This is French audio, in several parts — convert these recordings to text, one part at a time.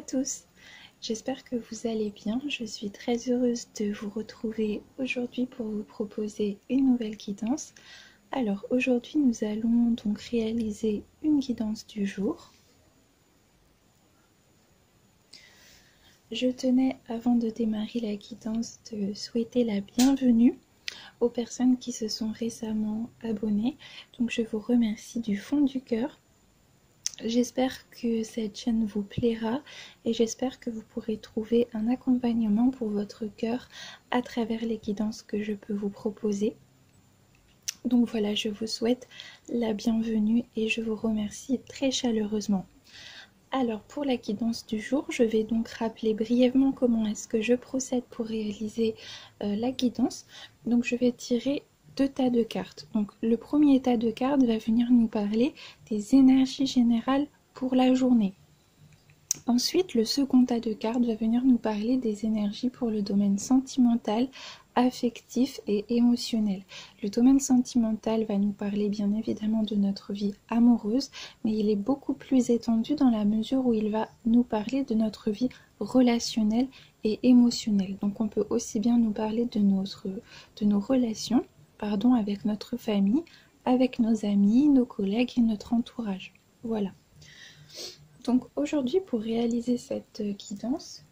à tous, j'espère que vous allez bien. Je suis très heureuse de vous retrouver aujourd'hui pour vous proposer une nouvelle guidance. Alors aujourd'hui nous allons donc réaliser une guidance du jour. Je tenais avant de démarrer la guidance de souhaiter la bienvenue aux personnes qui se sont récemment abonnées. Donc je vous remercie du fond du cœur. J'espère que cette chaîne vous plaira et j'espère que vous pourrez trouver un accompagnement pour votre cœur à travers les guidances que je peux vous proposer. Donc voilà, je vous souhaite la bienvenue et je vous remercie très chaleureusement. Alors pour la guidance du jour, je vais donc rappeler brièvement comment est-ce que je procède pour réaliser la guidance. Donc je vais tirer deux tas de cartes. Donc le premier tas de cartes va venir nous parler des énergies générales pour la journée. Ensuite, le second tas de cartes va venir nous parler des énergies pour le domaine sentimental, affectif et émotionnel. Le domaine sentimental va nous parler bien évidemment de notre vie amoureuse, mais il est beaucoup plus étendu dans la mesure où il va nous parler de notre vie relationnelle et émotionnelle. Donc on peut aussi bien nous parler de nos relations, avec notre famille, avec nos amis, nos collègues et notre entourage. Voilà. Donc aujourd'hui, pour réaliser cette guidance,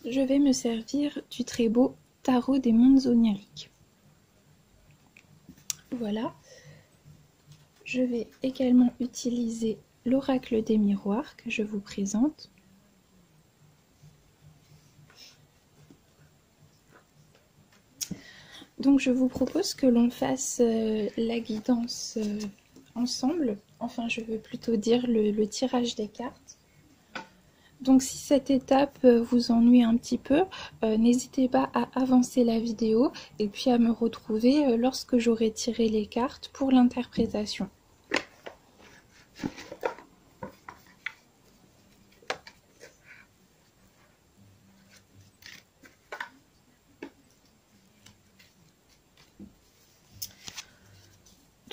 je vais me servir du très beau tarot des mondes oniriques. Voilà. Je vais également utiliser l'oracle des miroirs que je vous présente. Donc je vous propose que l'on fasse la guidance ensemble. Enfin, je veux plutôt dire le tirage des cartes. Donc si cette étape vous ennuie un petit peu, n'hésitez pas à avancer la vidéo et puis à me retrouver lorsque j'aurai tiré les cartes pour l'interprétation.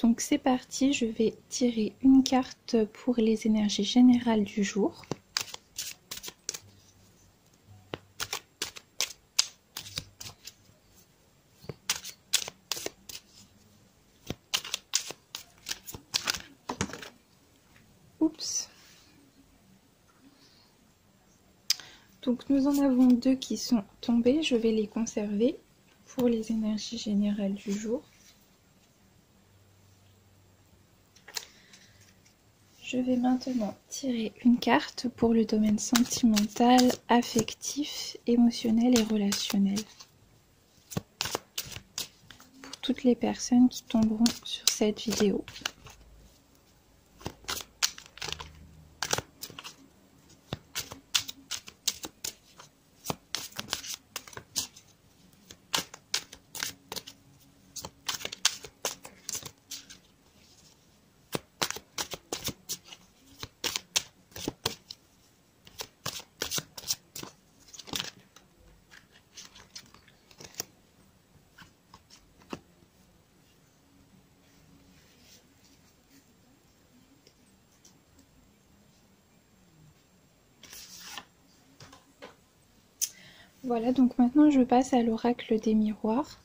Donc c'est parti, je vais tirer une carte pour les énergies générales du jour. Oups. Donc nous en avons deux qui sont tombés, je vais les conserver pour les énergies générales du jour. Je vais maintenant tirer une carte pour le domaine sentimental, affectif, émotionnel et relationnel. Pour toutes les personnes qui tomberont sur cette vidéo. Voilà, donc maintenant je passe à l'oracle des miroirs.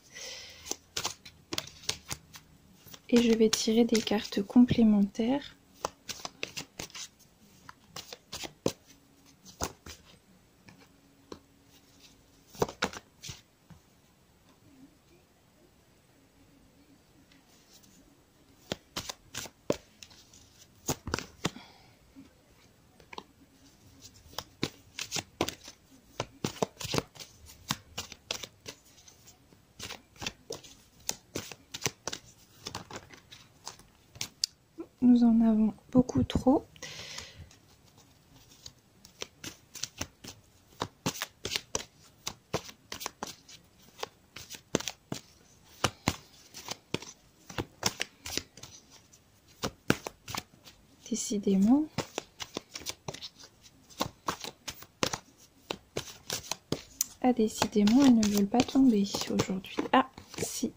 Et je vais tirer des cartes complémentaires. Nous en avons beaucoup trop. Décidément. Ah, décidément, elles ne veulent pas tomber aujourd'hui. Ah, si.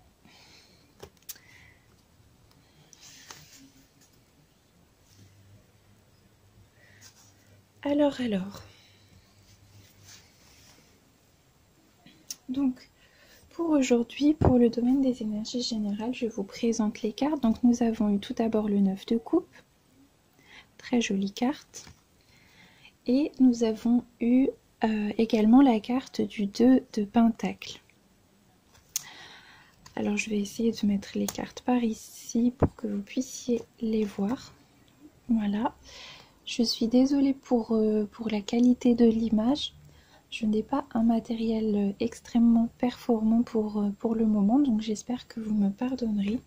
Alors. Donc, pour aujourd'hui, pour le domaine des énergies générales, je vous présente les cartes. Donc, nous avons eu tout d'abord le 9 de coupe. Très jolie carte. Et nous avons eu également la carte du 2 de pentacle. Alors, je vais essayer de mettre les cartes par ici pour que vous puissiez les voir. Voilà. Je suis désolée pour la qualité de l'image. Je n'ai pas un matériel extrêmement performant pour le moment, donc j'espère que vous me pardonnerez.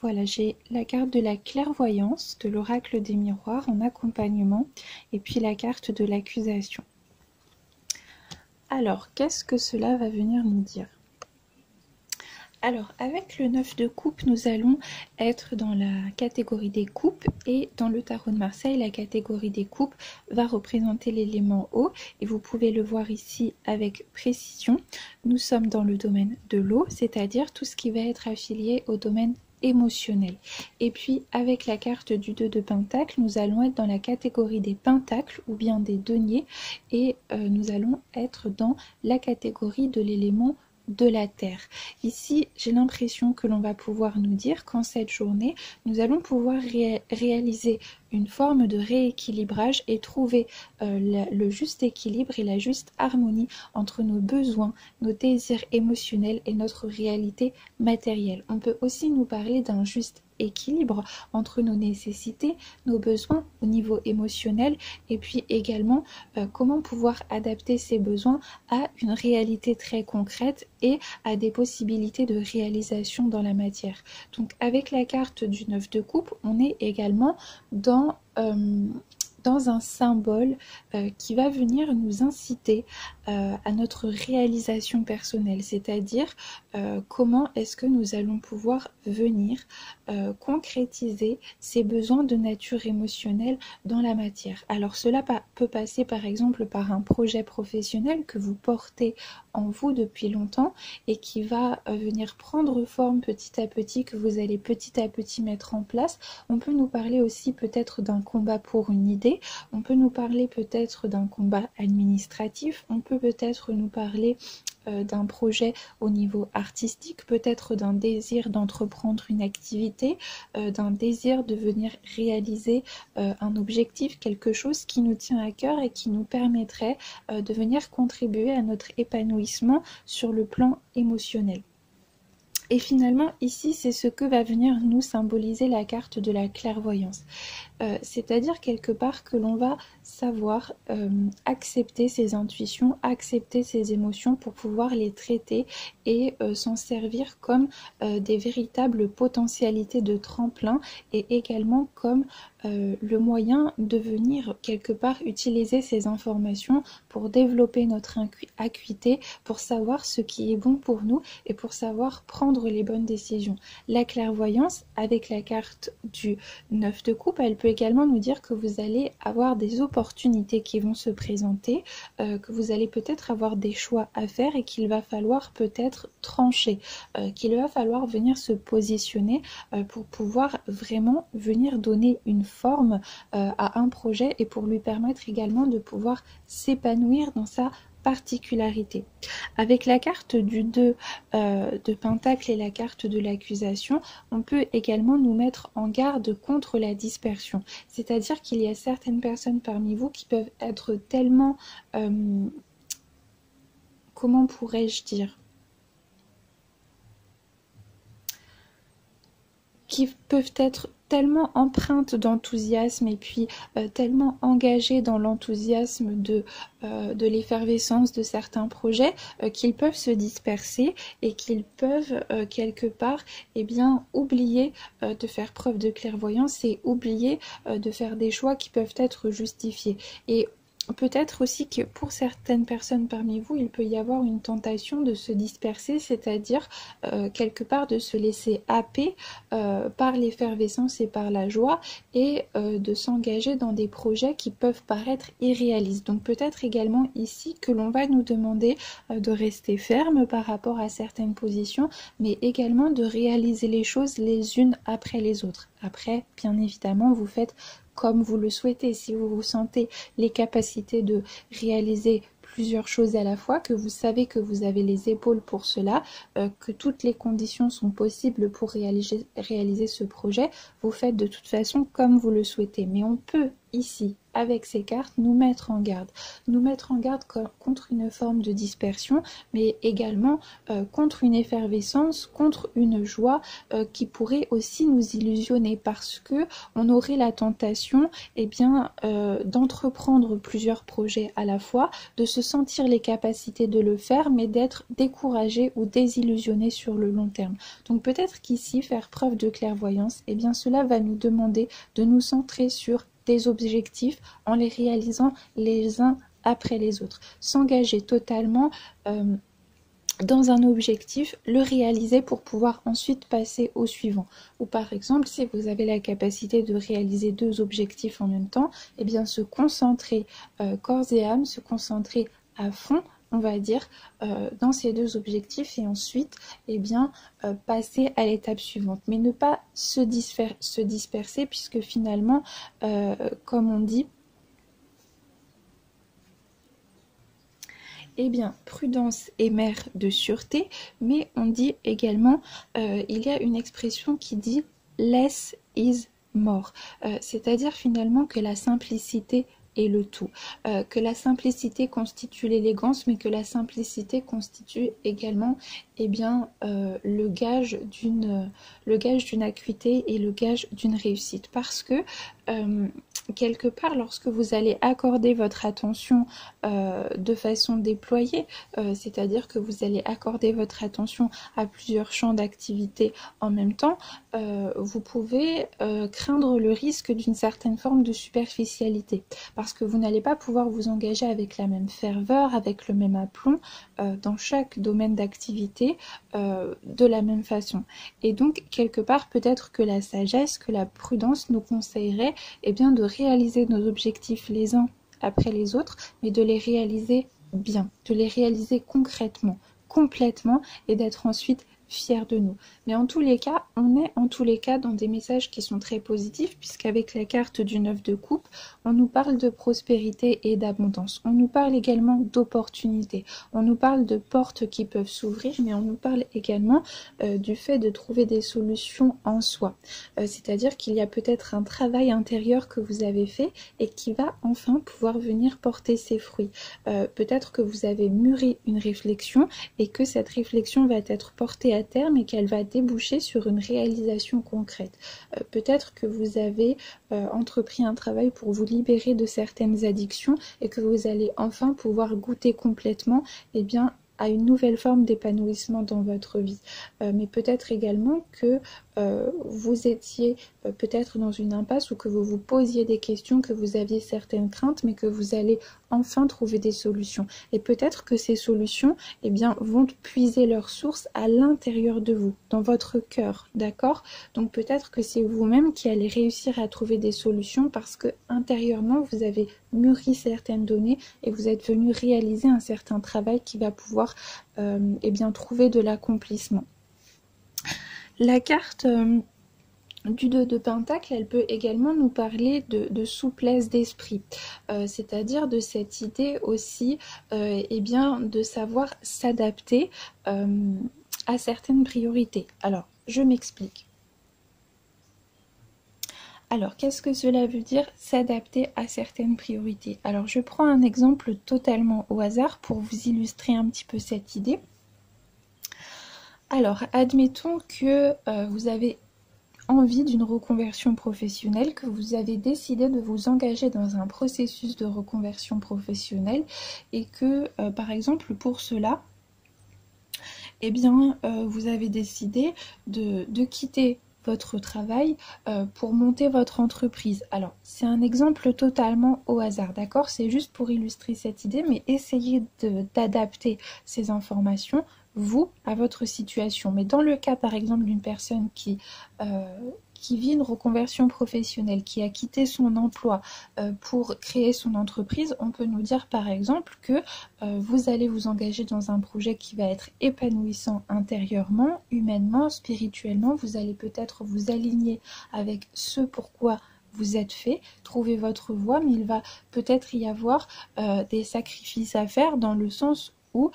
Voilà, j'ai la carte de la clairvoyance, de l'oracle des miroirs en accompagnement, et puis la carte de l'accusation. Alors, qu'est-ce que cela va venir nous dire ? Alors, avec le 9 de coupe, nous allons être dans la catégorie des coupes et dans le tarot de Marseille, la catégorie des coupes va représenter l'élément eau et vous pouvez le voir ici avec précision. Nous sommes dans le domaine de l'eau, c'est-à-dire tout ce qui va être affilié au domaine émotionnel. Et puis, avec la carte du 2 de pentacle, nous allons être dans la catégorie des pentacles ou bien des deniers et nous allons être dans la catégorie de l'élément de la terre. Ici, j'ai l'impression que l'on va pouvoir nous dire qu'en cette journée, nous allons pouvoir réaliser une forme de rééquilibrage et trouver le juste équilibre et la juste harmonie entre nos besoins, nos désirs émotionnels et notre réalité matérielle. On peut aussi nous parler d'un juste équilibre entre nos nécessités, nos besoins au niveau émotionnel et puis également comment pouvoir adapter ces besoins à une réalité très concrète et à des possibilités de réalisation dans la matière. Donc avec la carte du 9 de coupe, on est également dans un symbole qui va venir nous inciter à notre réalisation personnelle, c'est-à-dire comment est-ce que nous allons pouvoir venir concrétiser ces besoins de nature émotionnelle dans la matière. Alors cela peut passer par exemple par un projet professionnel que vous portez en vous depuis longtemps et qui va venir prendre forme petit à petit, que vous allez petit à petit mettre en place. On peut nous parler aussi peut-être d'un combat pour une idée, on peut nous parler peut-être d'un combat administratif, on peut peut-être nous parler d'un projet au niveau artistique, peut-être d'un désir d'entreprendre une activité, d'un désir de venir réaliser un objectif, quelque chose qui nous tient à cœur et qui nous permettrait de venir contribuer à notre épanouissement sur le plan émotionnel. Et finalement, ici, c'est ce que va venir nous symboliser la carte de la clairvoyance. C'est-à-dire quelque part que l'on va savoir accepter ses intuitions, accepter ses émotions pour pouvoir les traiter et s'en servir comme des véritables potentialités de tremplin et également comme le moyen de venir quelque part utiliser ces informations pour développer notre acuité, pour savoir ce qui est bon pour nous et pour savoir prendre les bonnes décisions. La clairvoyance, avec la carte du 9 de coupe, elle peut également nous dire que vous allez avoir des opportunités qui vont se présenter, que vous allez peut-être avoir des choix à faire et qu'il va falloir peut-être trancher, qu'il va falloir venir se positionner pour pouvoir vraiment venir donner une forme à un projet et pour lui permettre également de pouvoir s'épanouir dans sa particularité. Avec la carte du 2 de pentacle et la carte de l'accusation, on peut également nous mettre en garde contre la dispersion. C'est-à-dire qu'il y a certaines personnes parmi vous qui peuvent être tellement, comment pourrais-je dire, qui peuvent être tellement empreintes d'enthousiasme et puis tellement engagées dans l'enthousiasme de l'effervescence de certains projets qu'ils peuvent se disperser et qu'ils peuvent quelque part oublier de faire preuve de clairvoyance et oublier de faire des choix qui peuvent être justifiés. Et peut-être aussi que pour certaines personnes parmi vous, il peut y avoir une tentation de se disperser, c'est-à-dire quelque part de se laisser happer par l'effervescence et par la joie et de s'engager dans des projets qui peuvent paraître irréalistes. Donc peut-être également ici que l'on va nous demander de rester ferme par rapport à certaines positions, mais également de réaliser les choses les unes après les autres. Après, bien évidemment, vous faites comme vous le souhaitez, si vous vous sentez les capacités de réaliser plusieurs choses à la fois, que vous savez que vous avez les épaules pour cela, que toutes les conditions sont possibles pour réaliser ce projet, vous faites de toute façon comme vous le souhaitez. Mais on peut ici, avec ces cartes, nous mettre en garde contre une forme de dispersion, mais également contre une effervescence, contre une joie qui pourrait aussi nous illusionner, parce que on aurait la tentation d'entreprendre plusieurs projets à la fois, de se sentir les capacités de le faire, mais d'être découragé ou désillusionné sur le long terme. Donc peut-être qu'ici, faire preuve de clairvoyance, cela va nous demander de nous centrer sur des objectifs en les réalisant les uns après les autres. S'engager totalement dans un objectif, le réaliser pour pouvoir ensuite passer au suivant. Ou par exemple, si vous avez la capacité de réaliser 2 objectifs en même temps, se concentrer corps et âme, se concentrer à fond, on va dire, dans ces 2 objectifs et ensuite passer à l'étape suivante. Mais ne pas se disperser puisque finalement, comme on dit, prudence est mère de sûreté, mais on dit également, il y a une expression qui dit « less is more », c'est-à-dire finalement que la simplicité est le tout, que la simplicité constitue l'élégance, mais que la simplicité constitue également le gage d'une acuité et le gage d'une réussite, parce que quelque part, lorsque vous allez accorder votre attention de façon déployée, c'est-à-dire que vous allez accorder votre attention à plusieurs champs d'activité en même temps, vous pouvez craindre le risque d'une certaine forme de superficialité, parce que vous n'allez pas pouvoir vous engager avec la même ferveur, avec le même aplomb dans chaque domaine d'activité de la même façon. Et donc, quelque part, peut-être que la sagesse, que la prudence nous conseillerait de réaliser nos objectifs les uns après les autres, mais de les réaliser bien, de les réaliser concrètement, complètement, et d'être ensuite fiers de nous. Mais en tous les cas, on est en tous les cas dans des messages qui sont très positifs, puisqu'avec la carte du 9 de coupe, on nous parle de prospérité et d'abondance. On nous parle également d'opportunités. On nous parle de portes qui peuvent s'ouvrir, mais on nous parle également du fait de trouver des solutions en soi. C'est-à-dire qu'il y a peut-être un travail intérieur que vous avez fait et qui va enfin pouvoir venir porter ses fruits. Peut-être que vous avez mûri une réflexion et que cette réflexion va être portée à terme et qu'elle va déboucher sur une réalisation concrète. Peut-être que vous avez entrepris un travail pour vous libérer de certaines addictions et que vous allez enfin pouvoir goûter complètement à une nouvelle forme d'épanouissement dans votre vie. Mais peut-être également que vous étiez peut-être dans une impasse ou que vous vous posiez des questions, que vous aviez certaines craintes, mais que vous allez enfin trouver des solutions. Et peut-être que ces solutions vont puiser leur source à l'intérieur de vous, dans votre cœur, d'accord? Donc peut-être que c'est vous-même qui allez réussir à trouver des solutions parce que intérieurement, vous avez mûri certaines données et vous êtes venu réaliser un certain travail qui va pouvoir trouver de l'accomplissement. La carte du 2 de Pentacle, elle peut également nous parler de souplesse d'esprit, c'est-à-dire de cette idée aussi de savoir s'adapter à certaines priorités. Alors, je m'explique. Alors, qu'est-ce que cela veut dire s'adapter à certaines priorités? Alors, je prends un exemple totalement au hasard pour vous illustrer un petit peu cette idée. Alors, admettons que vous avez envie d'une reconversion professionnelle, que vous avez décidé de vous engager dans un processus de reconversion professionnelle et que, par exemple, pour cela, vous avez décidé de quitter votre travail pour monter votre entreprise. Alors, c'est un exemple totalement au hasard, d'accord? C'est juste pour illustrer cette idée, mais essayez d'adapter ces informations, vous, à votre situation. Mais dans le cas, par exemple, d'une personne qui vit une reconversion professionnelle, qui a quitté son emploi pour créer son entreprise, on peut nous dire par exemple que vous allez vous engager dans un projet qui va être épanouissant intérieurement, humainement, spirituellement. Vous allez peut-être vous aligner avec ce pourquoi vous êtes fait, trouvez votre voie, mais il va peut-être y avoir des sacrifices à faire dans le sens où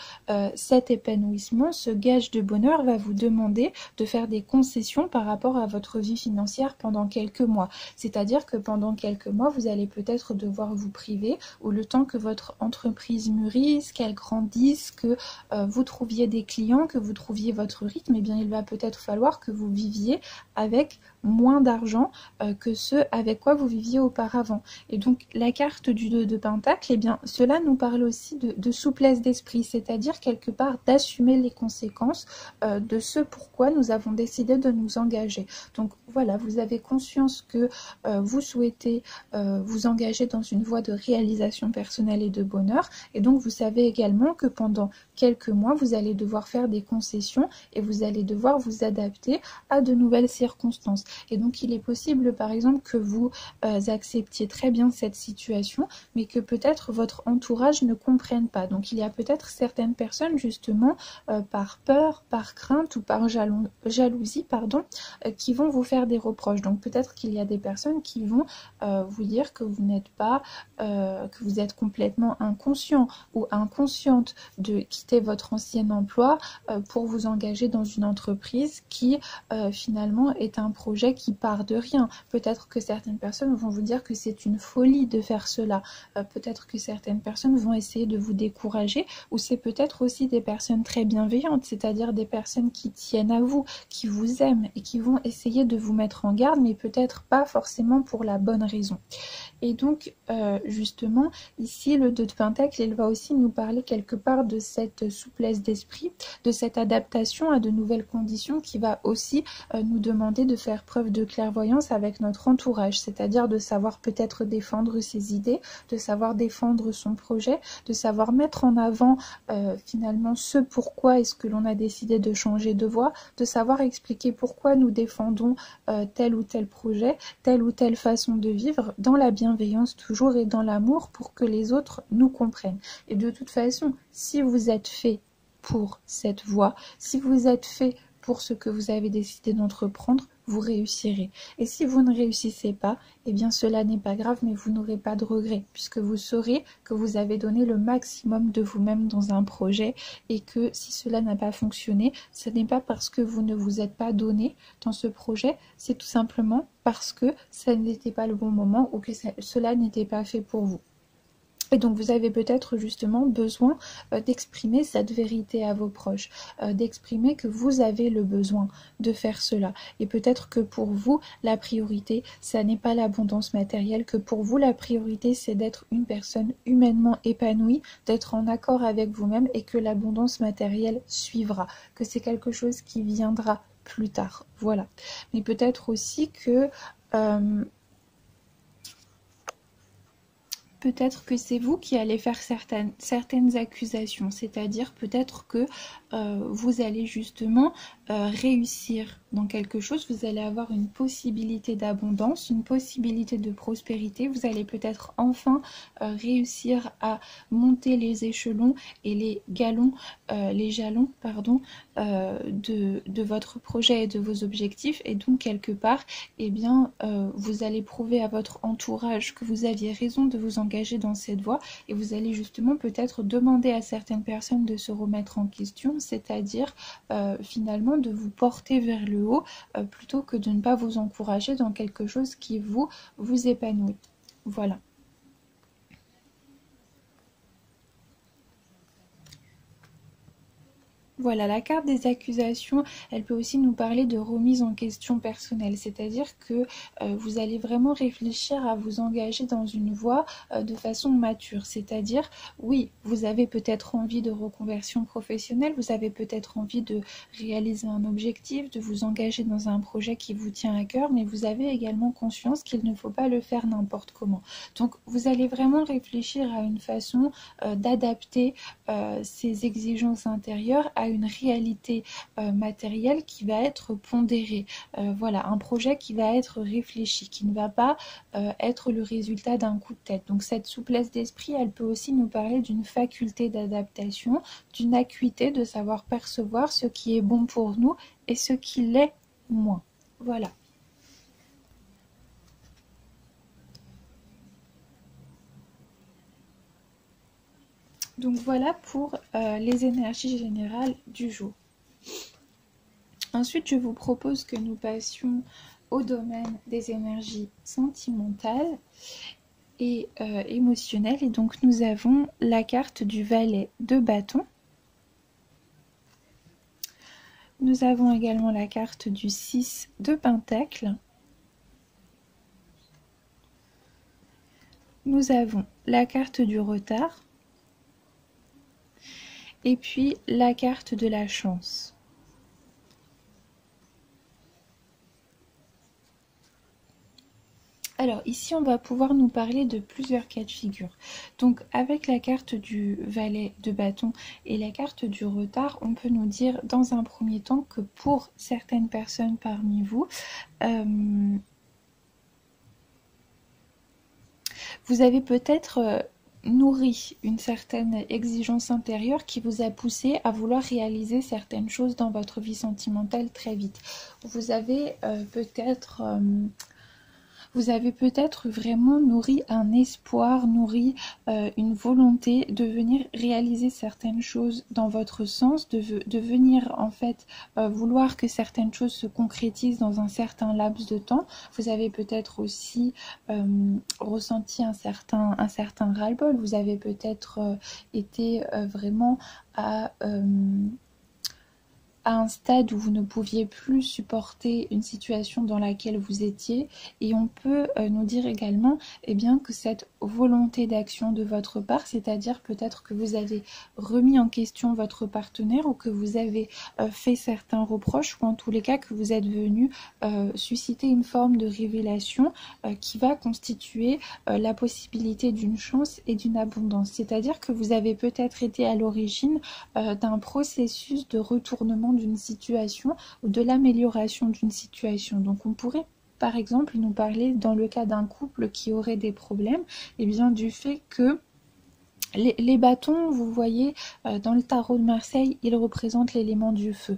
cet épanouissement, ce gage de bonheur va vous demander de faire des concessions par rapport à votre vie financière pendant quelques mois. C'est-à-dire que pendant quelques mois, vous allez peut-être devoir vous priver ou le temps que votre entreprise mûrisse, qu'elle grandisse, que vous trouviez des clients, que vous trouviez votre rythme, eh bien il va peut-être falloir que vous viviez avec moins d'argent que ce avec quoi vous viviez auparavant. Et donc la carte du 2 de Pentacle, eh bien cela nous parle aussi de souplesse d'esprit, c'est-à-dire quelque part d'assumer les conséquences de ce pourquoi nous avons décidé de nous engager. Donc voilà, vous avez conscience que vous souhaitez vous engager dans une voie de réalisation personnelle et de bonheur, et donc vous savez également que pendant quelques mois, vous allez devoir faire des concessions et vous allez devoir vous adapter à de nouvelles circonstances. Et donc il est possible par exemple que vous acceptiez très bien cette situation, mais que peut-être votre entourage ne comprenne pas. Donc il y a peut-être certaines personnes justement par peur, par crainte ou par jalousie, qui vont vous faire des reproches. Donc peut-être qu'il y a des personnes qui vont vous dire que vous n'êtes pas, que vous êtes complètement inconscient ou inconsciente de quitter votre ancien emploi pour vous engager dans une entreprise qui finalement est un projet qui part de rien. Peut-être que certaines personnes vont vous dire que c'est une folie de faire cela. Peut-être que certaines personnes vont essayer de vous décourager, ou c'est peut-être aussi des personnes très bienveillantes, c'est-à-dire des personnes qui tiennent à vous, qui vous aiment et qui vont essayer de vous mettre en garde, mais peut-être pas forcément pour la bonne raison. Et donc, justement, ici, le 2 de Pentacle, il va aussi nous parler quelque part de cette souplesse d'esprit, de cette adaptation à de nouvelles conditions qui va aussi nous demander de faire preuve de clairvoyance avec notre entourage, c'est-à-dire de savoir peut-être défendre ses idées, de savoir défendre son projet, de savoir mettre en avant finalement ce pourquoi est-ce que l'on a décidé de changer de voie, de savoir expliquer pourquoi nous défendons tel ou tel projet, telle ou telle façon de vivre, dans la bienveillance toujours et dans l'amour pour que les autres nous comprennent. Et de toute façon, si vous êtes fait pour cette voie, si vous êtes fait pour ce que vous avez décidé d'entreprendre, vous réussirez. Et si vous ne réussissez pas, eh bien cela n'est pas grave, mais vous n'aurez pas de regrets, puisque vous saurez que vous avez donné le maximum de vous-même dans un projet, et que si cela n'a pas fonctionné, ce n'est pas parce que vous ne vous êtes pas donné dans ce projet, c'est tout simplement parce que ça n'était pas le bon moment, ou que cela n'était pas fait pour vous. Et donc vous avez peut-être justement besoin d'exprimer cette vérité à vos proches, d'exprimer que vous avez le besoin de faire cela. Et peut-être que pour vous, la priorité, ça n'est pas l'abondance matérielle, que pour vous, la priorité, c'est d'être une personne humainement épanouie, d'être en accord avec vous-même, et que l'abondance matérielle suivra, que c'est quelque chose qui viendra plus tard. Voilà. Mais peut-être aussi que... peut-être que c'est vous qui allez faire certaines accusations, c'est-à-dire peut-être que vous allez justement réussir dans quelque chose, vous allez avoir une possibilité d'abondance, une possibilité de prospérité, vous allez peut-être enfin réussir à monter les échelons et les jalons de votre projet et de vos objectifs, et donc quelque part, eh bien, vous allez prouver à votre entourage que vous aviez raison de vous engager dans cette voie, et vous allez justement peut-être demander à certaines personnes de se remettre en question, c'est-à-dire finalement de vous porter vers le haut plutôt que de ne pas vous encourager dans quelque chose qui vous épanouit. Voilà. Voilà, la carte des accusations, elle peut aussi nous parler de remise en question personnelle, c'est-à-dire que vous allez vraiment réfléchir à vous engager dans une voie de façon mature, c'est-à-dire, oui, vous avez peut-être envie de reconversion professionnelle, vous avez peut-être envie de réaliser un objectif, de vous engager dans un projet qui vous tient à cœur, mais vous avez également conscience qu'il ne faut pas le faire n'importe comment. Donc, vous allez vraiment réfléchir à une façon d'adapter ces exigences intérieures à une réalité matérielle qui va être pondérée. Voilà, un projet qui va être réfléchi, qui ne va pas être le résultat d'un coup de tête. Donc cette souplesse d'esprit, elle peut aussi nous parler d'une faculté d'adaptation, d'une acuité de savoir percevoir ce qui est bon pour nous et ce qui l'est moins. Voilà. Donc voilà pour les énergies générales du jour. Ensuite, je vous propose que nous passions au domaine des énergies sentimentales et émotionnelles. Et donc nous avons la carte du valet de bâton. Nous avons également la carte du 6 de pentacle. Nous avons la carte du retard. Et puis la carte de la chance. Alors ici on va pouvoir nous parler de plusieurs cas de figure. Donc avec la carte du valet de bâton et la carte du retard, on peut nous dire dans un premier temps que pour certaines personnes parmi vous, vous avez peut-être nourri une certaine exigence intérieure qui vous a poussé à vouloir réaliser certaines choses dans votre vie sentimentale très vite. Vous avez peut-être vraiment nourri un espoir, nourri une volonté de venir réaliser certaines choses dans votre sens, de venir en fait vouloir que certaines choses se concrétisent dans un certain laps de temps. Vous avez peut-être aussi ressenti un certain ras-le-bol. Vous avez peut-être été vraiment à un stade où vous ne pouviez plus supporter une situation dans laquelle vous étiez, et on peut nous dire également que cette volonté d'action de votre part, c'est-à-dire peut-être que vous avez remis en question votre partenaire ou que vous avez fait certains reproches, ou en tous les cas que vous êtes venu susciter une forme de révélation qui va constituer la possibilité d'une chance et d'une abondance, c'est-à-dire que vous avez peut-être été à l'origine d'un processus de retournement d'une situation ou de l'amélioration d'une situation. Donc on pourrait par exemple nous parler dans le cas d'un couple qui aurait des problèmes, du fait que les bâtons, vous voyez, dans le tarot de Marseille, ils représentent l'élément du feu,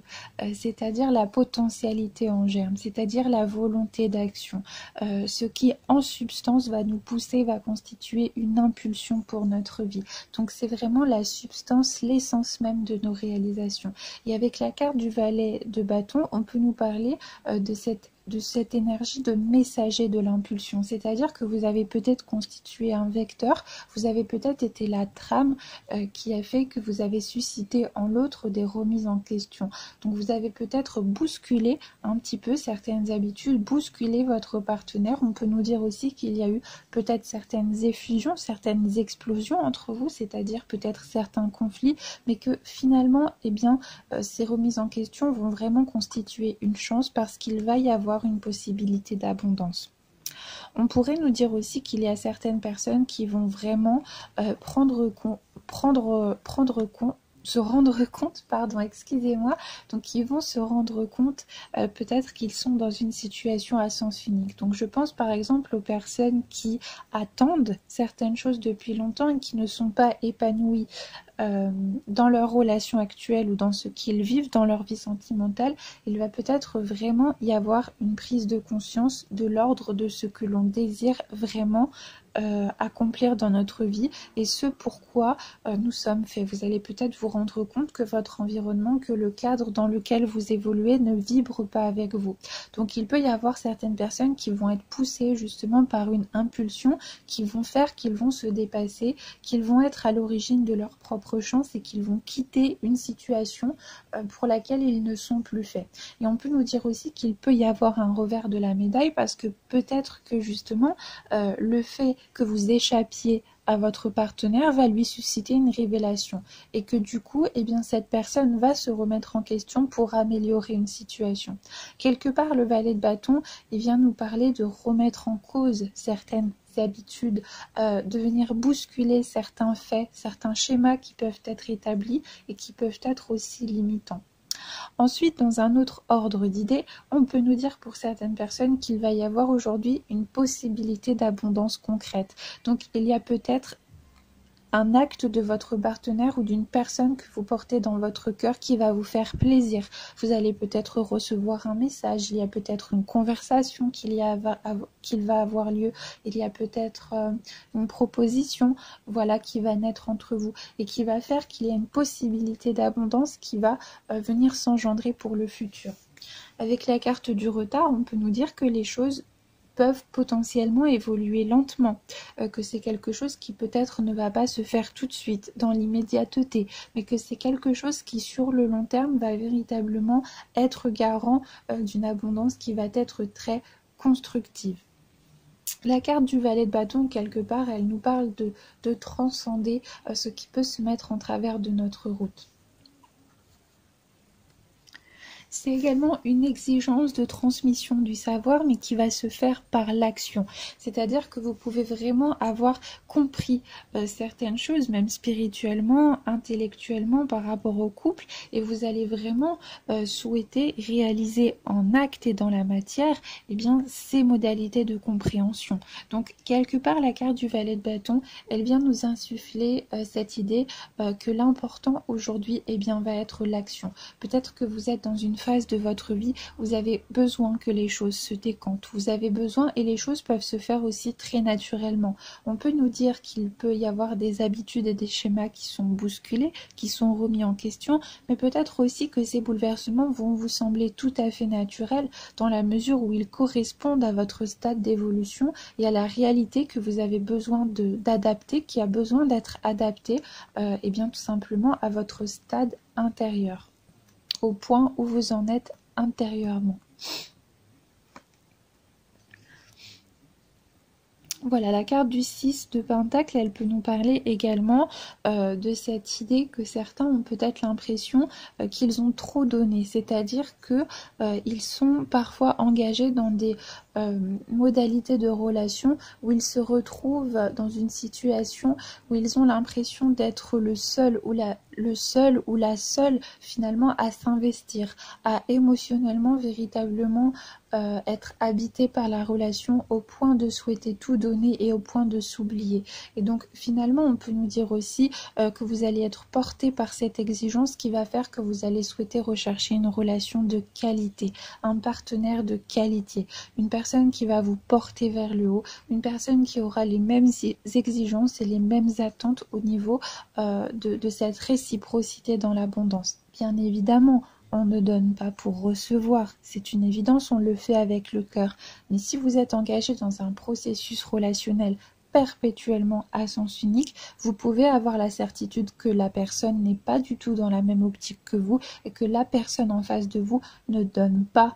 c'est-à-dire la potentialité en germe, c'est-à-dire la volonté d'action, ce qui en substance va nous pousser, va constituer une impulsion pour notre vie. Donc c'est vraiment la substance, l'essence même de nos réalisations. Et avec la carte du valet de bâton, on peut nous parler de cette énergie de messager de l'impulsion, c'est-à-dire que vous avez peut-être constitué un vecteur, vous avez peut-être été la trame qui a fait que vous avez suscité en l'autre des remises en question. Donc vous avez peut-être bousculé un petit peu certaines habitudes, bousculé votre partenaire. On peut nous dire aussi qu'il y a eu peut-être certaines effusions, certaines explosions entre vous, c'est-à-dire peut-être certains conflits, mais que finalement, ces remises en question vont vraiment constituer une chance parce qu'il va y avoir une possibilité d'abondance. On pourrait nous dire aussi qu'il y a certaines personnes qui vont vraiment se rendre compte, donc ils vont se rendre compte peut-être qu'ils sont dans une situation à sens unique. Donc je pense par exemple aux personnes qui attendent certaines choses depuis longtemps et qui ne sont pas épanouies dans leur relation actuelle ou dans ce qu'ils vivent dans leur vie sentimentale. Il va peut-être vraiment y avoir une prise de conscience de l'ordre de ce que l'on désire vraiment accomplir dans notre vie et ce pourquoi nous sommes faits. Vous allez peut-être vous rendre compte que votre environnement, que le cadre dans lequel vous évoluez ne vibre pas avec vous. Donc il peut y avoir certaines personnes qui vont être poussées justement par une impulsion, qui vont faire qu'ils vont se dépasser, qu'ils vont être à l'origine de leur propre chance et qu'ils vont quitter une situation pour laquelle ils ne sont plus faits. Et on peut nous dire aussi qu'il peut y avoir un revers de la médaille parce que peut-être que justement le fait que vous échappiez à votre partenaire va lui susciter une révélation et que du coup cette personne va se remettre en question pour améliorer une situation. Quelque part le valet de bâton vient nous parler de remettre en cause certaines habitudes, de venir bousculer certains faits, certains schémas qui peuvent être établis et qui peuvent être aussi limitants. Ensuite, dans un autre ordre d'idées, on peut nous dire pour certaines personnes qu'il va y avoir aujourd'hui une possibilité d'abondance concrète. Donc il y a peut-être un acte de votre partenaire ou d'une personne que vous portez dans votre cœur qui va vous faire plaisir. Vous allez peut-être recevoir un message, il y a peut-être une conversation qu'il va avoir lieu, il y a peut-être une proposition, voilà, qui va naître entre vous et qui va faire qu'il y a une possibilité d'abondance qui va venir s'engendrer pour le futur. Avec la carte du retard, on peut nous dire que les choses peuvent potentiellement évoluer lentement, que c'est quelque chose qui peut-être ne va pas se faire tout de suite, dans l'immédiateté, mais que c'est quelque chose qui sur le long terme va véritablement être garant d'une abondance qui va être très constructive. La carte du valet de bâton, quelque part, elle nous parle de transcender ce qui peut se mettre en travers de notre route. C'est également une exigence de transmission du savoir, mais qui va se faire par l'action. C'est-à-dire que vous pouvez vraiment avoir compris certaines choses, même spirituellement, intellectuellement, par rapport au couple, et vous allez vraiment souhaiter réaliser en acte et dans la matière, eh bien, ces modalités de compréhension. Donc, quelque part, la carte du valet de bâton, elle vient nous insuffler cette idée que l'important aujourd'hui, eh bien, va être l'action. Peut-être que vous êtes dans une phase de votre vie, vous avez besoin que les choses se décantent, vous avez besoin, et les choses peuvent se faire aussi très naturellement. On peut nous dire qu'il peut y avoir des habitudes et des schémas qui sont bousculés, qui sont remis en question, mais peut-être aussi que ces bouleversements vont vous sembler tout à fait naturels dans la mesure où ils correspondent à votre stade d'évolution et à la réalité que vous avez besoin d'adapter, qui a besoin d'être adaptée, et bien tout simplement à votre stade intérieur, au point où vous en êtes intérieurement. Voilà, la carte du 6 de Pentacle, elle peut nous parler également de cette idée que certains ont peut-être l'impression qu'ils ont trop donné, c'est-à-dire que ils sont parfois engagés dans des modalités de relation où ils se retrouvent dans une situation où ils ont l'impression d'être le seul ou la seule finalement à s'investir, à émotionnellement véritablement être habité par la relation au point de souhaiter tout donner et au point de s'oublier. Et donc finalement on peut nous dire aussi que vous allez être porté par cette exigence qui va faire que vous allez souhaiter rechercher une relation de qualité, un partenaire de qualité, une personne qui va vous porter vers le haut, une personne qui aura les mêmes exigences et les mêmes attentes au niveau de cette réciprocité dans l'abondance. Bien évidemment, on ne donne pas pour recevoir, c'est une évidence, on le fait avec le cœur. Mais si vous êtes engagé dans un processus relationnel perpétuellement à sens unique, vous pouvez avoir la certitude que la personne n'est pas du tout dans la même optique que vous et que la personne en face de vous ne donne pas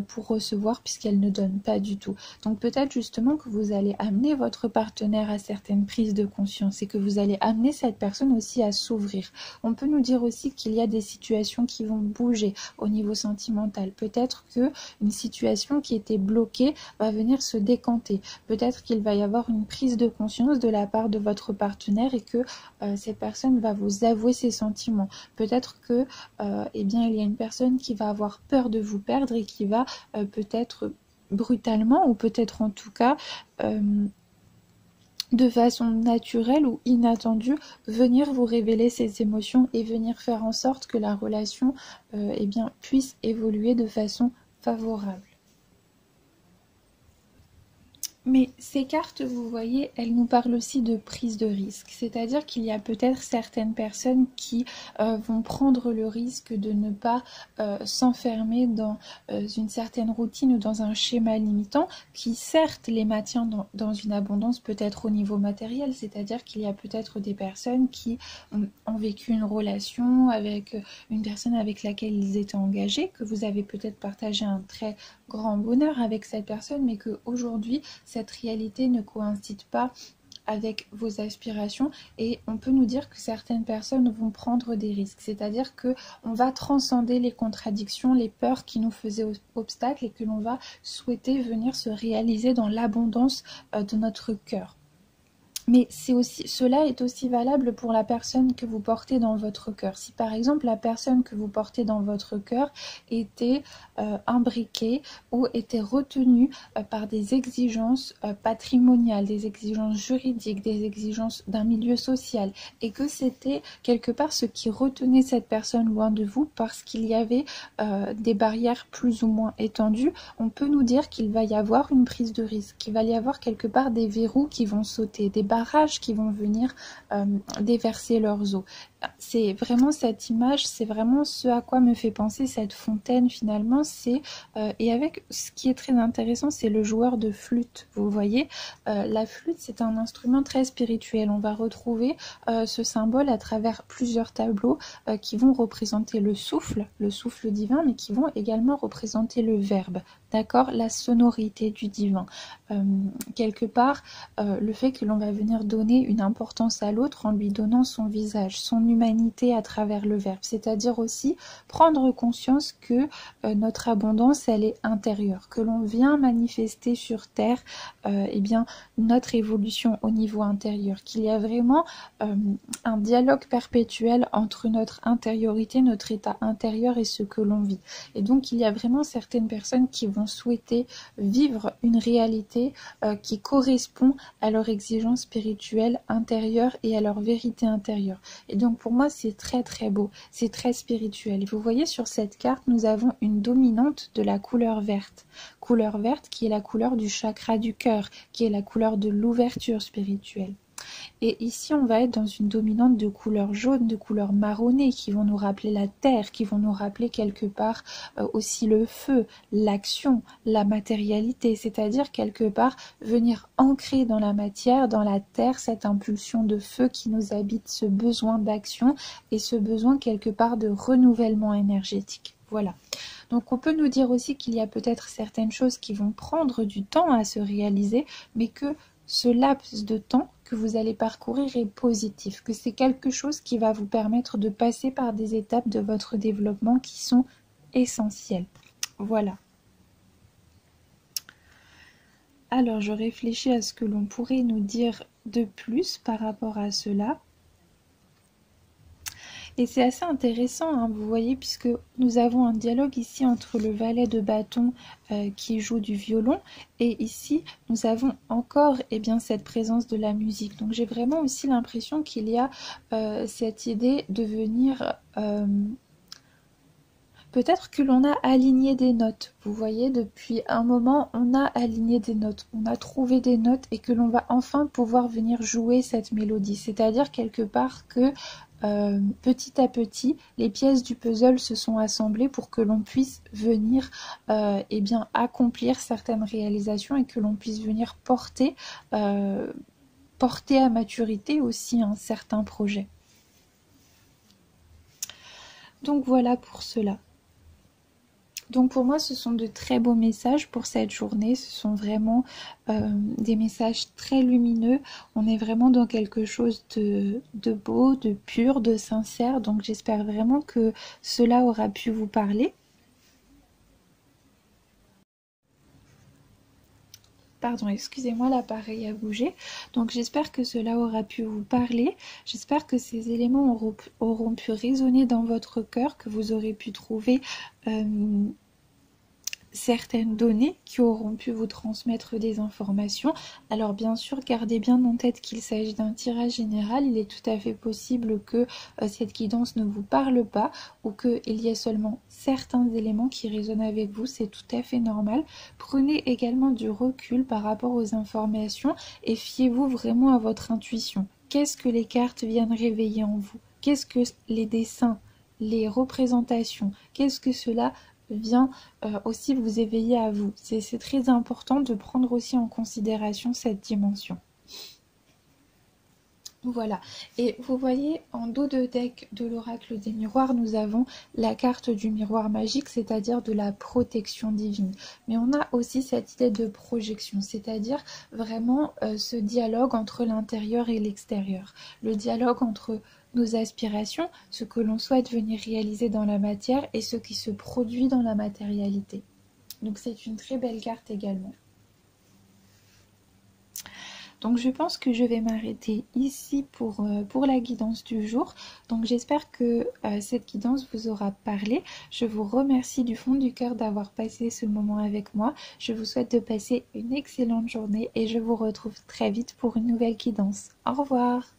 pour recevoir puisqu'elle ne donne pas du tout. Donc peut-être justement que vous allez amener votre partenaire à certaines prises de conscience et que vous allez amener cette personne aussi à s'ouvrir. On peut nous dire aussi qu'il y a des situations qui vont bouger au niveau sentimental. Peut-être que une situation qui était bloquée va venir se décanter. Peut-être qu'il va y avoir une prise de conscience de la part de votre partenaire et que cette personne va vous avouer ses sentiments. Peut-être que eh bien, il y a une personne qui va avoir peur de vous perdre et qui va peut-être brutalement ou peut-être en tout cas de façon naturelle ou inattendue venir vous révéler ses émotions et venir faire en sorte que la relation eh bien, puisse évoluer de façon favorable. Mais ces cartes, vous voyez, elles nous parlent aussi de prise de risque. C'est-à-dire qu'il y a peut-être certaines personnes qui vont prendre le risque de ne pas s'enfermer dans une certaine routine ou dans un schéma limitant qui certes les maintient dans une abondance peut-être au niveau matériel. C'est-à-dire qu'il y a peut-être des personnes qui ont vécu une relation avec une personne avec laquelle ils étaient engagés, que vous avez peut-être partagé un très grand bonheur avec cette personne, mais qu'aujourd'hui, cette réalité ne coïncide pas avec vos aspirations et on peut nous dire que certaines personnes vont prendre des risques, c'est-à-dire que on va transcender les contradictions, les peurs qui nous faisaient obstacle et que l'on va souhaiter venir se réaliser dans l'abondance de notre cœur. Mais c'est aussi, cela est aussi valable pour la personne que vous portez dans votre cœur. Si par exemple la personne que vous portez dans votre cœur était imbriquée ou était retenue par des exigences patrimoniales, des exigences juridiques, des exigences d'un milieu social, et que c'était quelque part ce qui retenait cette personne loin de vous parce qu'il y avait des barrières plus ou moins étendues, on peut nous dire qu'il va y avoir une prise de risque, qu'il va y avoir quelque part des verrous qui vont sauter, des barrages qui vont venir déverser leurs eaux. C'est vraiment cette image, c'est vraiment ce à quoi me fait penser cette fontaine finalement. C'est et avec ce qui est très intéressant, c'est le joueur de flûte. Vous voyez, la flûte, c'est un instrument très spirituel. On va retrouver ce symbole à travers plusieurs tableaux qui vont représenter le souffle divin, mais qui vont également représenter le verbe. D'accord, la sonorité du divin. Quelque part, le fait que l'on va venir donner une importance à l'autre en lui donnant son visage, son humanité à travers le verbe. C'est-à-dire aussi prendre conscience que notre abondance, elle est intérieure, que l'on vient manifester sur Terre eh bien, notre évolution au niveau intérieur, qu'il y a vraiment un dialogue perpétuel entre notre intériorité, notre état intérieur et ce que l'on vit. Et donc, il y a vraiment certaines personnes qui vont souhaiter vivre une réalité qui correspond à leur exigence spirituelle intérieure et à leur vérité intérieure. Et donc, pour moi, c'est très très beau, c'est très spirituel. Et vous voyez, sur cette carte, nous avons une dominante de la couleur verte qui est la couleur du chakra du cœur, qui est la couleur de l'ouverture spirituelle. Et ici, on va être dans une dominante de couleur jaune, de couleur marronnée, qui vont nous rappeler la terre, qui vont nous rappeler quelque part aussi le feu, l'action, la matérialité, c'est-à-dire quelque part venir ancrer dans la matière, dans la terre, cette impulsion de feu qui nous habite, ce besoin d'action et ce besoin quelque part de renouvellement énergétique. Voilà. Donc on peut nous dire aussi qu'il y a peut-être certaines choses qui vont prendre du temps à se réaliser, mais que ce laps de temps que vous allez parcourir est positif, que c'est quelque chose qui va vous permettre de passer par des étapes de votre développement qui sont essentielles. Voilà. Alors je réfléchis à ce que l'on pourrait nous dire de plus par rapport à cela. Et c'est assez intéressant, hein, vous voyez, puisque nous avons un dialogue ici entre le valet de bâton qui joue du violon, et ici nous avons encore cette présence de la musique. Donc j'ai vraiment aussi l'impression qu'il y a cette idée de venir... Peut-être que l'on a aligné des notes, vous voyez, depuis un moment, on a aligné des notes, on a trouvé des notes et que l'on va enfin pouvoir venir jouer cette mélodie. C'est-à-dire quelque part que petit à petit, les pièces du puzzle se sont assemblées pour que l'on puisse venir accomplir certaines réalisations et que l'on puisse venir porter à maturité aussi un certain projet. Donc voilà pour cela. Donc pour moi, ce sont de très beaux messages pour cette journée. Ce sont vraiment des messages très lumineux. On est vraiment dans quelque chose de beau, de pur, de sincère. Donc j'espère vraiment que cela aura pu vous parler. Pardon, excusez-moi, l'appareil a bougé. Donc j'espère que cela aura pu vous parler. J'espère que ces éléments auront pu résonner dans votre cœur, que vous aurez pu trouver certaines données qui auront pu vous transmettre des informations. Alors bien sûr, gardez bien en tête qu'il s'agit d'un tirage général. Il est tout à fait possible que cette guidance ne vous parle pas ou qu'il y ait seulement certains éléments qui résonnent avec vous. C'est tout à fait normal. Prenez également du recul par rapport aux informations et fiez-vous vraiment à votre intuition. Qu'est-ce que les cartes viennent réveiller en vous? Qu'est-ce que les dessins, les représentations, qu'est-ce que cela vient aussi vous éveiller à vous? C'est très important de prendre aussi en considération cette dimension. Voilà, et vous voyez en dos de deck de l'oracle des miroirs, nous avons la carte du miroir magique, c'est-à-dire de la protection divine. Mais on a aussi cette idée de projection, c'est-à-dire vraiment ce dialogue entre l'intérieur et l'extérieur. Le dialogue entre nos aspirations, ce que l'on souhaite venir réaliser dans la matière et ce qui se produit dans la matérialité. Donc c'est une très belle carte également. Donc je pense que je vais m'arrêter ici pour la guidance du jour. Donc j'espère que cette guidance vous aura parlé. Je vous remercie du fond du cœur d'avoir passé ce moment avec moi. Je vous souhaite de passer une excellente journée et je vous retrouve très vite pour une nouvelle guidance. Au revoir!